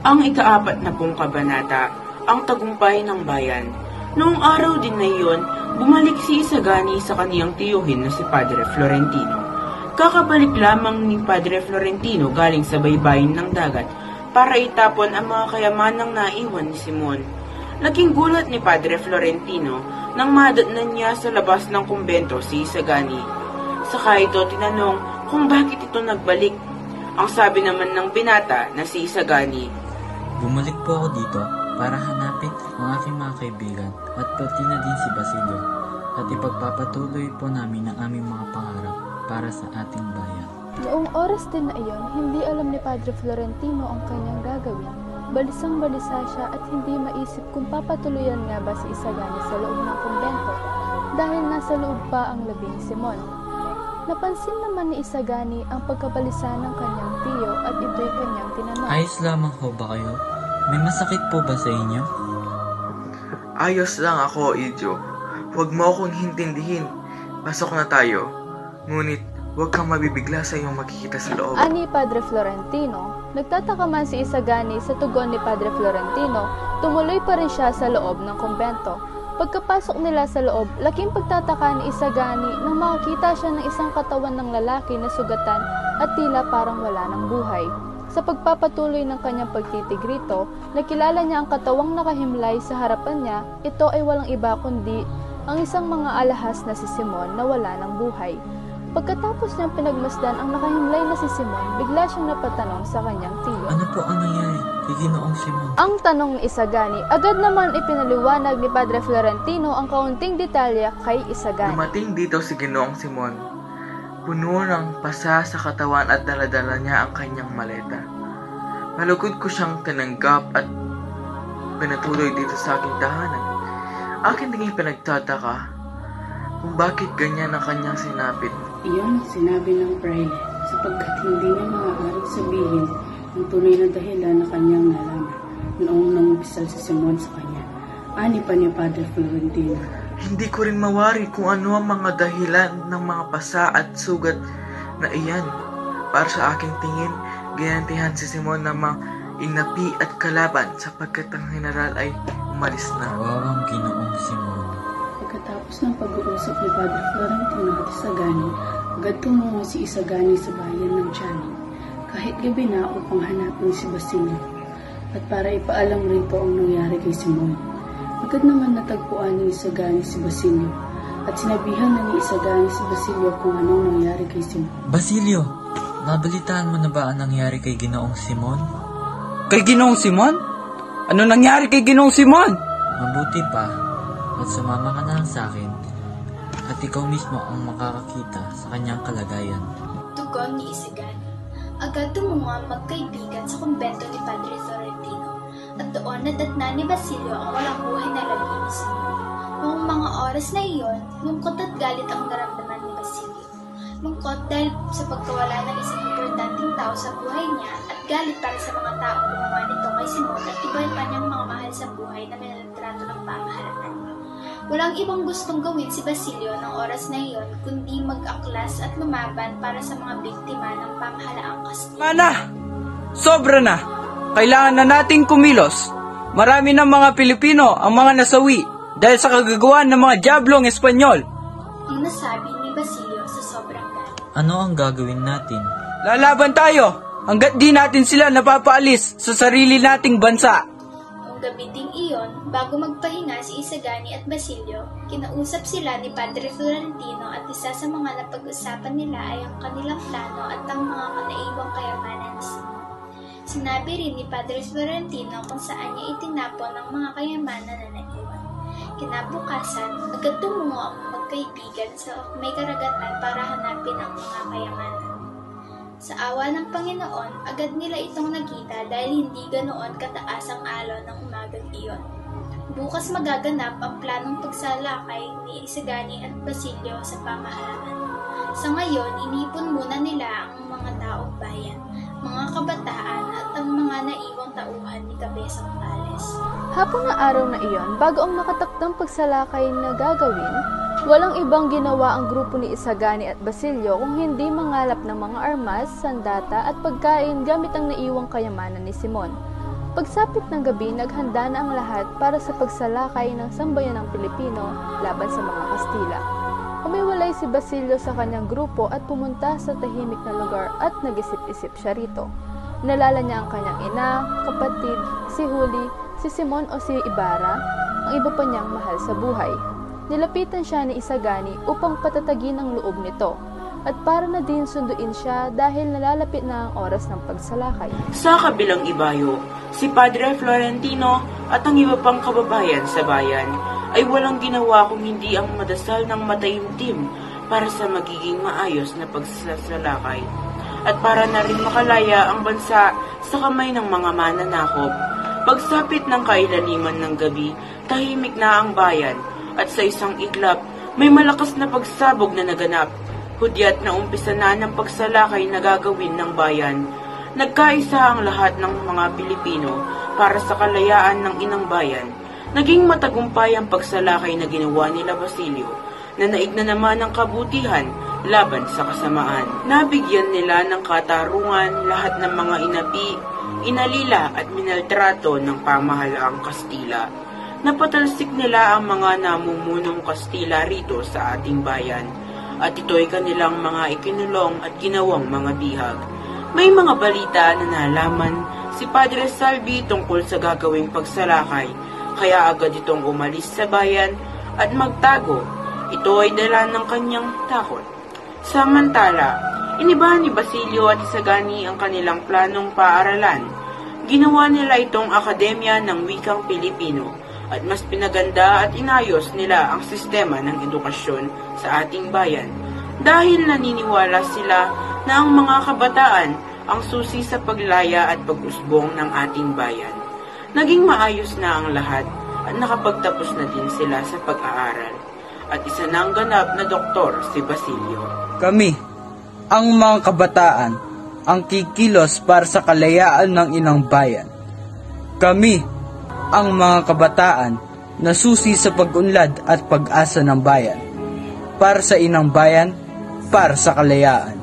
Ang ika-40 kabanata, ang tagumpay ng bayan. Noong araw din na iyon, bumalik si Isagani sa kaniyang tiyuhin na si Padre Florentino. Kakabalik lamang ni Padre Florentino galing sa baybayin ng dagat para itapon ang mga kayamanang naiwan ni Simon. Laking gulat ni Padre Florentino nang madatnan niya sa labas ng kumbento si Isagani. Saka ito tinanong kung bakit ito nagbalik. Ang sabi naman ng binata na si Isagani, "Bumalik po ako dito para hanapin ang aking mga kaibigan at pati na din si Basilio at ipagpapatuloy po namin ang aming mga pangarap para sa ating bayan." Noong oras din na iyon, hindi alam ni Padre Florentino ang kanyang gagawin. Balisang-balisa siya at hindi maisip kung papatuluyan nga ba si Isagani sa loob ng kumbento dahil nasa loob pa ang labing Simon. Napansin naman ni Isagani ang pagkabalisa ng kanyang tiyo at ito'y kanyang tinanong, "Ayos lamang ho ba kayo? May masakit po ba sa inyo?" "Ayos lang ako, Idyo. Huwag mo akong hintindihin. Pasok na tayo. Ngunit, huwag kang mabibigla sa iyong makikita sa loob." Ani Padre Florentino. Nagtataka man si Isagani sa tugon ni Padre Florentino, tumuloy pa rin siya sa loob ng kumbento. Pagkapasok nila sa loob, laking pagtataka ni Isagani nang makakita siya ng isang katawan ng lalaki na sugatan at tila parang wala ng buhay. Sa pagpapatuloy ng kanyang pagtitig rito, nakilala niya ang katawang nakahimlay sa harapan niya. Ito ay walang iba kundi ang isang mga alahas na si Simon na wala ng buhay. Pagkatapos niyang pinagmasdan ang nakahimlay na si Simon, bigla siyang napatanong sa kanyang tiyo, "Ano po ang nangyari kay Ginoong Simon?" Ang tanong ni Isagani, agad naman ipinaliwanag ni Padre Florentino ang kaunting detalye kay Isagani. Dumating dito si Ginoong Simon. Puno ng pasa sa katawan at daladala niya ang kanyang maleta. Malugod ko siyang tinanggap at pinatuloy dito sa aking tahanan. Akin ding pinagtataka kung bakit ganyan ang kanyang sinapit. Iyon ang sinabi ng prayle sapagkat hindi niya maaaring sabihin ang tunay na dahilan na kanyang nalaman noong nangupisal si Simon sa kanya. Ani pa ni Padre Florentino, Hindi ko rin mawari kung ano ang mga dahilan ng mga pasa at sugat na iyan. Para sa aking tingin, ganyantihan si Simon na inapi at kalaban sapagkat ang general ay umalis na. Kawawang Ginoong Simon. pagkatapos ng pag-uusap ni Padre Florentino at Isagani, agad tumungo si Isagani sa bayan ng Tiyaning, kahit gabi na upang hanapin si Basilio, at para ipaalam rin po ang nangyari kay Simon. Agad naman natagpuan ni Isagani si Basilio, at sinabihan na ni Isagani si Basilio kung anong nangyari kay Simon. "Basilio, nabalitaan mo na ba ang nangyari kay Ginoong Simon?" Kay Ginoong Simon? Ano nangyari kay Ginoong Simon? "Mabuti pa at sumama ka na lang sa akin at ikaw mismo ang makakakita sa kanyang kalagayan." Tugon ni Isagani. Agad tumungo ang magkaibigan sa kumbento ni Padre Florentino at doon nadatnan ni Basilio ang walang buhay na labi ni Simon. Noong mga oras na iyon, lungkot at galit ang naramdaman ni Basilio. Lungkot dahil sa pagkawala ng isang importanteng tao sa buhay niya at galit para sa mga taong gumawa nito kay Simon at iba pa niyang mga mahal sa buhay na minaltrato ng pamahalaan. Walang ibang gustong gawin si Basilio ng oras na iyon kundi mag-aklas at lumaban para sa mga biktima ng pamahalaang Kastila. Mana! Sobra na! Kailangan na nating kumilos. Marami ng mga Pilipino ang mga nasawi dahil sa kagagawan ng mga diablong Espanyol. Yung nasabi ni Basilio sa sobrang galit. Ano ang gagawin natin? Lalaban tayo hanggat di natin sila napapaalis sa sarili nating bansa. Noong gabi ding iyon, bago magpahinga si Isagani at Basilio, kinausap sila ni Padre Florentino at isa sa mga napag-usapan nila ay ang kanilang plano at ang mga naiwang kayamanan ni Simon. Sinabi rin ni Padre Florentino kung saan niya itinapon ang mga kayamanan na naiwan. Kinabukasan, agad tumungo ang magkaibigan sa may karagatan para hanapin ang mga kayamanan. Sa awa ng Panginoon, agad nila itong nakita dahil hindi ganoon kataas ang alon ng umagang iyon. Bukas magaganap ang planong pagsalakay ni Isagani at Basilio sa pamahalaan. Sa ngayon, inipon muna nila ang mga taong bayan, mga kabataan at ang mga naiwang tauhan ni Cabezang Tales. Hapon na araw na iyon, bago ang nakatakdang pagsalakay na gagawin, walang ibang ginawa ang grupo ni Isagani at Basilio kung hindi mangalap ng mga armas, sandata at pagkain gamit ang naiwang kayamanan ni Simon. Pagsapit ng gabi, naghanda na ang lahat para sa pagsalakay ng sambayanang Pilipino laban sa mga Kastila. Humiwalay si Basilio sa kanyang grupo at pumunta sa tahimik na lugar at nag-isip-isip siya rito. Nalala niya ang kanyang ina, kapatid, si Huli, si Simon o si Ibarra, ang iba pa niyang mahal sa buhay. Nilapitan siya ni Isagani upang patatagin ang loob nito, at para na din sunduin siya dahil nalalapit na ang oras ng pagsalakay. Sa kabilang ibayo, si Padre Florentino at ang iba pang kababayan sa bayan ay walang ginawa kung hindi ang madasal ng mataimtim para sa magiging maayos na pagsasalakay at para na rin makalaya ang bansa sa kamay ng mga mananakop. Pagsapit ng kailaliman ng gabi, tahimik na ang bayan at sa isang iglap, may malakas na pagsabog na naganap. Hudyat na umpisa na ng pagsalakay na gagawin ng bayan. Nagkaisa ang lahat ng mga Pilipino para sa kalayaan ng inang bayan. Naging matagumpay ang pagsalakay na ginawa nila Basilio, na naig na naman ng kabutihan laban sa kasamaan. Nabigyan nila ng katarungan lahat ng mga inapi, inalila at minaltrato ng pamahalaang Kastila. Napatalsik nila ang mga namumunong Kastila rito sa ating bayan, at ito'y kanilang mga ikinulong at ginawang mga bihag. May mga balita na nalaman si Padre Salvi tungkol sa gagawing pagsalakay, kaya agad itong umalis sa bayan at magtago. Ito ay dala ng kanyang takot. Samantala, iniba ni Basilio at Isagani ang kanilang planong paaralan. Ginawa nila itong Akademya ng Wikang Pilipino at mas pinaganda at inayos nila ang sistema ng edukasyon sa ating bayan dahil naniniwala sila na ang mga kabataan ang susi sa paglaya at pag-usbong ng ating bayan. Naging maayos na ang lahat at nakapagtapos na din sila sa pag-aaral. At isa na ang ganap na doktor si Basilio. Kami, ang mga kabataan, ang kikilos para sa kalayaan ng inang bayan. Kami, ang mga kabataan na susi sa pag-unlad at pag-asa ng bayan. Para sa inang bayan, para sa kalayaan.